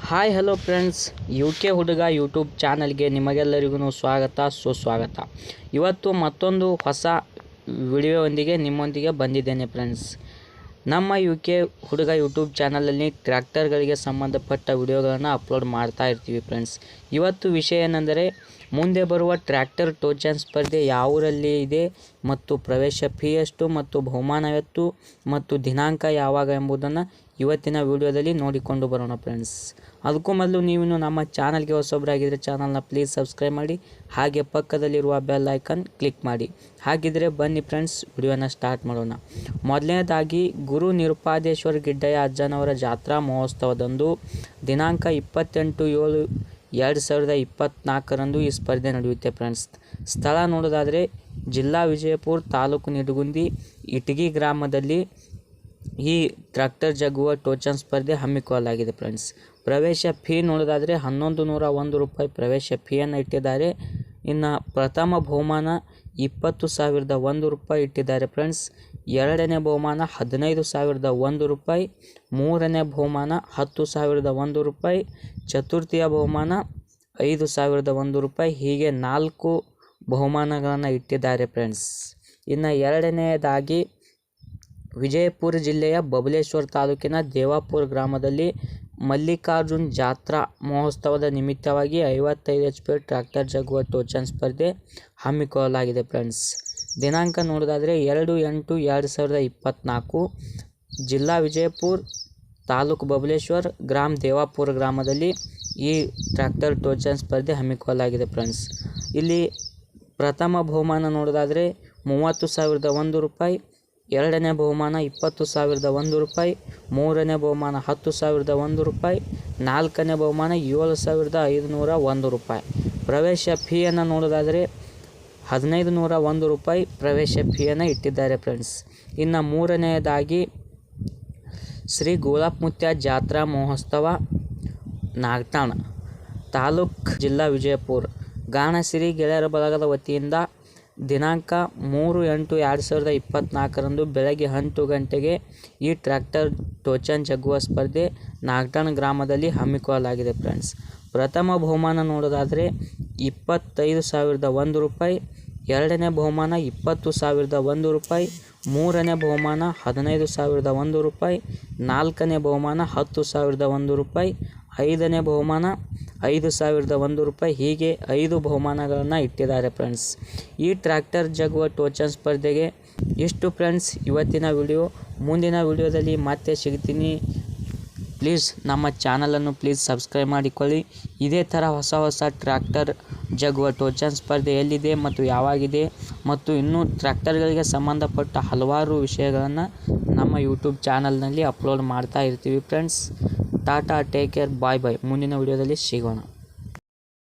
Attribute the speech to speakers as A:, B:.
A: Hi hello friends, U K ಹುಡುಗ YouTube ಚಾನಲ್ಗೆ ನಿಮಗೆಲ್ಲರಿಗೂ ಸ್ವಾಗತ ಸುಸ್ವಾಗತ. ಇವತ್ತು ಮತ್ತೊಂದು ಹೊಸ ವಿಡಿಯೋದೊಂದಿಗೆ ನಿಮ್ಮೊಂದಿಗೆ ಬಂದಿದ್ದೇನೆ ಫ್ರೆಂಡ್ಸ್. ನಮ್ಮ ಯು ಕೆ ಹುಡುಗ ಯೂಟ್ಯೂಬ್ ಚಾನಲಲ್ಲಿ ಟ್ರ್ಯಾಕ್ಟರ್ಗಳಿಗೆ ಸಂಬಂಧಪಟ್ಟ ವಿಡಿಯೋಗಳನ್ನು ಅಪ್ಲೋಡ್ ಮಾಡ್ತಾ ಇರ್ತೀವಿ ಫ್ರೆಂಡ್ಸ್. ಇವತ್ತು ವಿಷಯ ಏನೆಂದರೆ, ಮುಂದೆ ಬರುವ ಟ್ರ್ಯಾಕ್ಟರ್ ಟೋಚನ್ ಸ್ಪರ್ಧೆ ಯಾವುರಲ್ಲಿ ಇದೆ ಮತ್ತು ಪ್ರವೇಶ ಫೀ ಎಷ್ಟು ಮತ್ತು ಬಹುಮಾನವೆತ್ತು ಮತ್ತು ದಿನಾಂಕ ಯಾವಾಗ ಎಂಬುದನ್ನು ಇವತ್ತಿನ ವಿಡಿಯೋದಲ್ಲಿ ನೋಡಿಕೊಂಡು ಬರೋಣ ಫ್ರೆಂಡ್ಸ್. ಅದಕ್ಕೂ ಮೊದಲು ನೀವು ನಮ್ಮ ಚಾನಲ್ಗೆ ಹೊಸೊಬ್ಬರಾಗಿದ್ದರೆ ಚಾನಲ್ನ ಪ್ಲೀಸ್ ಸಬ್ಸ್ಕ್ರೈಬ್ ಮಾಡಿ, ಹಾಗೆ ಪಕ್ಕದಲ್ಲಿರುವ ಬೆಲ್ ಐಕನ್ ಕ್ಲಿಕ್ ಮಾಡಿ. ಹಾಗಿದ್ರೆ ಬನ್ನಿ ಫ್ರೆಂಡ್ಸ್, ವಿಡಿಯೋನ ಸ್ಟಾರ್ಟ್ ಮಾಡೋಣ. ಮೊದಲನೇದಾಗಿ, ಗುರು ನಿರುಪಾದೇಶ್ವರ ಗಿಡ್ಡಯ್ಯ ಅಜ್ಜನವರ ಜಾತ್ರಾ ಮಹೋತ್ಸವದಂದು ದಿನಾಂಕ 28/7/2024 ಈ ಸ್ಪರ್ಧೆ ನಡೆಯುತ್ತೆ ಫ್ರೆಂಡ್ಸ್. ಸ್ಥಳ ನೋಡೋದಾದರೆ ಜಿಲ್ಲಾ ವಿಜಯಪುರ, ತಾಲೂಕು ನಿಡಗುಂದಿ, ಇಟಗಿ ಗ್ರಾಮದಲ್ಲಿ ಈ ಟ್ರ್ಯಾಕ್ಟರ್ ಜಗ್ಗುವ ಟೋಚನ್ ಸ್ಪರ್ಧೆ ಹಮ್ಮಿಕೊಳ್ಳಲಾಗಿದೆ ಫ್ರೆಂಡ್ಸ್. ಪ್ರವೇಶ ಫೀ ನೋಡೋದಾದರೆ 1101 ರೂಪಾಯಿ ಪ್ರವೇಶ ಫೀಯನ್ನು ಇಟ್ಟಿದ್ದಾರೆ. ಇನ್ನು ಪ್ರಥಮ ಬಹುಮಾನ 20,001 ರೂಪಾಯಿ ಇಟ್ಟಿದ್ದಾರೆ ಫ್ರೆಂಡ್ಸ್. ಎರಡನೇ ಬಹುಮಾನ 15,001 ರೂಪಾಯಿ, ಮೂರನೇ ಬಹುಮಾನ 10,001 ರೂಪಾಯಿ, ಚತುರ್ಥಿಯ ಬಹುಮಾನ 5,001 ರೂಪಾಯಿ, ಹೀಗೆ 4 ಬಹುಮಾನಗಳನ್ನು ಇಟ್ಟಿದ್ದಾರೆ ಫ್ರೆಂಡ್ಸ್. ಇನ್ನು ಎರಡನೆಯದಾಗಿ, ವಿಜಯಪುರ ಜಿಲ್ಲೆಯ ಬಬಲೇಶ್ವರ ತಾಲೂಕಿನ ದೇವಾಪುರ ಗ್ರಾಮದಲ್ಲಿ ಮಲ್ಲಿಕಾರ್ಜುನ್ ಜಾತ್ರಾ ಮಹೋತ್ಸವದ ನಿಮಿತ್ತವಾಗಿ 55 HP ಟ್ರ್ಯಾಕ್ಟರ್ ಜಗ್ಗುವ ಟೋಚನ್ ಸ್ಪರ್ಧೆ ಹಮ್ಮಿಕೊಳ್ಳಲಾಗಿದೆ ಫ್ರೆಂಡ್ಸ್. ದಿನಾಂಕ ನೋಡೋದಾದರೆ 2/8/2024 ಜಿಲ್ಲಾ ವಿಜಯಪುರ, ತಾಲೂಕು ಬಬಲೇಶ್ವರ, ಗ್ರಾಮ ದೇವಾಪುರ ಗ್ರಾಮದಲ್ಲಿ ಈ ಟ್ರ್ಯಾಕ್ಟರ್ ಟೋಚನ್ ಸ್ಪರ್ಧೆ ಹಮ್ಮಿಕೊಳ್ಳಲಾಗಿದೆ ಫ್ರೆಂಡ್ಸ್. ಇಲ್ಲಿ ಪ್ರಥಮ ಬಹುಮಾನ ನೋಡೋದಾದರೆ 30,001 ರೂಪಾಯಿ, ಎರಡನೇ ಬಹುಮಾನ 20,001 ರೂಪಾಯಿ, ಮೂರನೇ ಬಹುಮಾನ 10,001 ರೂಪಾಯಿ, ನಾಲ್ಕನೇ ಬಹುಮಾನ 7,501 ರೂಪಾಯಿ. ಪ್ರವೇಶ ಫೀಯನ್ನು ನೋಡೋದಾದರೆ 1,501 ರೂಪಾಯಿ ಪ್ರವೇಶ ಫೀಯನ್ನು ಇಟ್ಟಿದ್ದಾರೆ ಫ್ರೆಂಡ್ಸ್. ಇನ್ನು ಮೂರನೆಯದಾಗಿ, ಶ್ರೀ ಗೋಳಪ್ಪಮುತ್ಯ ಜಾತ್ರಾ ಮಹೋತ್ಸವ ನಾಗಠಾಣ, ತಾಲೂಕು ಜಿಲ್ಲಾ ವಿಜಯಪುರ, ಗಾಣಸಿರಿ ಗೆಳೆಯರ ಬಳಗದ ವತಿಯಿಂದ ದಿನಾಂಕ 3/8/2024 ಬೆಳಗ್ಗೆ 10 ಗಂಟೆಗೆ ಈ ಟ್ರ್ಯಾಕ್ಟರ್ ಟೋಚನ್ ಜಗ್ಗುವ ಸ್ಪರ್ಧೆ ನಾಗಠಾಣ ಗ್ರಾಮದಲ್ಲಿ ಹಮ್ಮಿಕೊಳ್ಳಲಾಗಿದೆ ಫ್ರೆಂಡ್ಸ್. ಪ್ರಥಮ ಬಹುಮಾನ ನೋಡೋದಾದರೆ 25,001 ರೂಪಾಯಿ, ಎರಡನೇ ಬಹುಮಾನ 20,001 ರೂಪಾಯಿ, ಮೂರನೇ ಬಹುಮಾನ 15,001 ರೂಪಾಯಿ, ನಾಲ್ಕನೇ ಬಹುಮಾನ 10,001 ರೂಪಾಯಿ, ಐದನೇ ಬಹುಮಾನ 5,001 ರೂಪಾಯಿ, ಹೀಗೆ 5 ಬಹುಮಾನಗಳನ್ನು ಇಟ್ಟಿದ್ದಾರೆ ಫ್ರೆಂಡ್ಸ್. ಈ ಟ್ರ್ಯಾಕ್ಟರ್ ಜಗ್ಗುವ ಟೋಚನ್ ಸ್ಪರ್ಧೆಗೆ ಇಷ್ಟು ಫ್ರೆಂಡ್ಸ್ ಇವತ್ತಿನ ವಿಡಿಯೋ. ಮುಂದಿನ ವಿಡಿಯೋದಲ್ಲಿ ಮತ್ತೆ ಸಿಗ್ತೀನಿ. ಪ್ಲೀಸ್ ನಮ್ಮ ಚಾನಲನ್ನು ಪ್ಲೀಸ್ ಸಬ್ಸ್ಕ್ರೈಬ್ ಮಾಡಿಕೊಳ್ಳಿ. ಇದೇ ಥರ ಹೊಸ ಟ್ರ್ಯಾಕ್ಟರ್ ಜಗ್ಗುವ ಟೋಚನ್ ಸ್ಪರ್ಧೆ ಎಲ್ಲಿದೆ ಮತ್ತು ಯಾವಾಗಿದೆ ಮತ್ತು ಇನ್ನೂ ಟ್ರ್ಯಾಕ್ಟರ್ಗಳಿಗೆ ಸಂಬಂಧಪಟ್ಟ ಹಲವಾರು ವಿಷಯಗಳನ್ನು ನಮ್ಮ ಯೂಟ್ಯೂಬ್ ಚಾನಲ್ನಲ್ಲಿ ಅಪ್ಲೋಡ್ ಮಾಡ್ತಾ ಇರ್ತೀವಿ ಫ್ರೆಂಡ್ಸ್. ಟಾಟಾ, ಟೇಕ್ ಕೇರ್, ಬಾಯ್ ಬಾಯ್. ಮುಂದಿನ ವಿಡಿಯೋದಲ್ಲಿ ಸಿಗೋಣ.